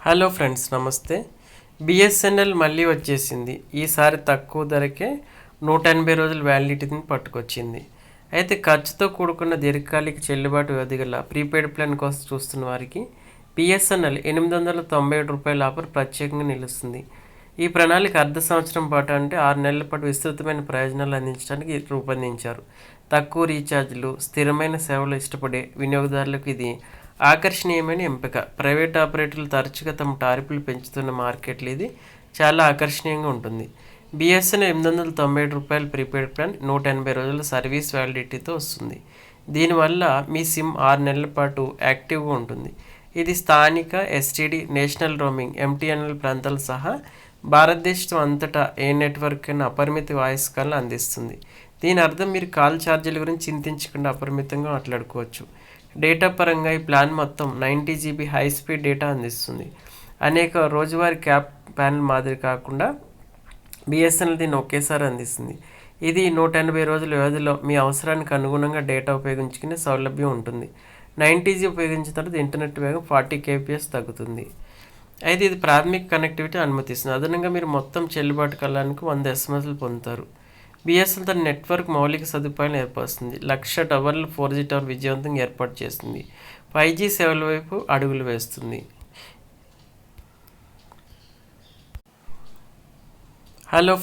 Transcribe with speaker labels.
Speaker 1: Hello friends, నమస్తే. BSNL మళ్ళీ వచ్చేసింది. ఈసారి తక్కువ ధరకే 180 రోజుల వ్యాలిడిటీని పట్టుకొచ్చింది. అయితే ఖర్చుతో కూడుకున్న దీర్ఘకాలిక చెల్లుబాటు వ్యవధి గల ప్రీపెయిడ్ ప్లాన్ కోసం చూస్తున్న వారికి బిఎస్ఎన్ఎల్ రూ. 897 ఆఫర్ ప్రత్యేకంగా నిలుస్తుంది. ఈ ప్రణాళిక అర్ధ సంవత్సరం పాటు, అంటే 6 నెలల పాటు విస్తృతమైన ప్రయోజనాలు అందించడానికి రూపొందించారు. తక్కువ రీఛార్జీలు, స్థిరమైన సేవలు ఇష్టపడే వినియోగదారులకు ఇది ఆకర్షణీయమైన ఎంపిక. ప్రైవేట్ ఆపరేటర్లు తరచుగా తమ టారిఫ్లు పెంచుతున్న మార్కెట్లు ఇది చాలా ఆకర్షణీయంగా ఉంటుంది. బిఎస్ఎన్ఎల్ రూ. 897 ప్రీపెయిడ్ ప్లాన్ 180 రోజుల సర్వీస్ వ్యాలిడిటీతో వస్తుంది. దీనివల్ల మీ సిమ్ 6 నెలల పాటు యాక్టివ్గా ఉంటుంది. ఇది స్థానిక ఎస్టీడీ, నేషనల్ రోమింగ్, ఎంటీఎన్ఎల్ ప్రాంతాలు సహా భారతదేశం అంతటా ఏ నెట్వర్క్ అయినా అపరిమిత వాయిస్ కాల్ని అందిస్తుంది. దీని అర్థం మీరు కాల్ ఛార్జీల గురించి చింతించకుండా అపరిమితంగా మాట్లాడుకోవచ్చు. డేటా పరంగా ఈ ప్లాన్ మొత్తం 90 GB హై స్పీడ్ డేటా అందిస్తుంది. అనేక రోజువారీ క్యాప్ ప్యానల్ మాదిరి కాకుండా బిఎస్ఎన్ఎల్ దీన్ని ఒకేసారి అందిస్తుంది. ఇది 180 రోజుల వ్యవధిలో మీ అవసరానికి అనుగుణంగా డేటా ఉపయోగించుకునే సౌలభ్యం ఉంటుంది. 90 GB ఉపయోగించిన తర్వాత ఇంటర్నెట్ వేగం 40 kbps తగ్గుతుంది. అయితే ఇది ప్రాథమిక కనెక్టివిటీ అనుమతిస్తుంది. అదనంగా మీరు మొత్తం చెల్లుబాటు కాలానికి 100 SMSలు పొందుతారు. బిఎస్ఎన్ఎల్ తన నెట్వర్క్ మౌలిక సదుపాయాలను ఏర్పరుస్తుంది. 1,00,000 టవర్లు 4G టవర్ విజయవంతంగా ఏర్పాటు చేస్తుంది. 5G సేవల వైపు అడుగులు వేస్తుంది. హలో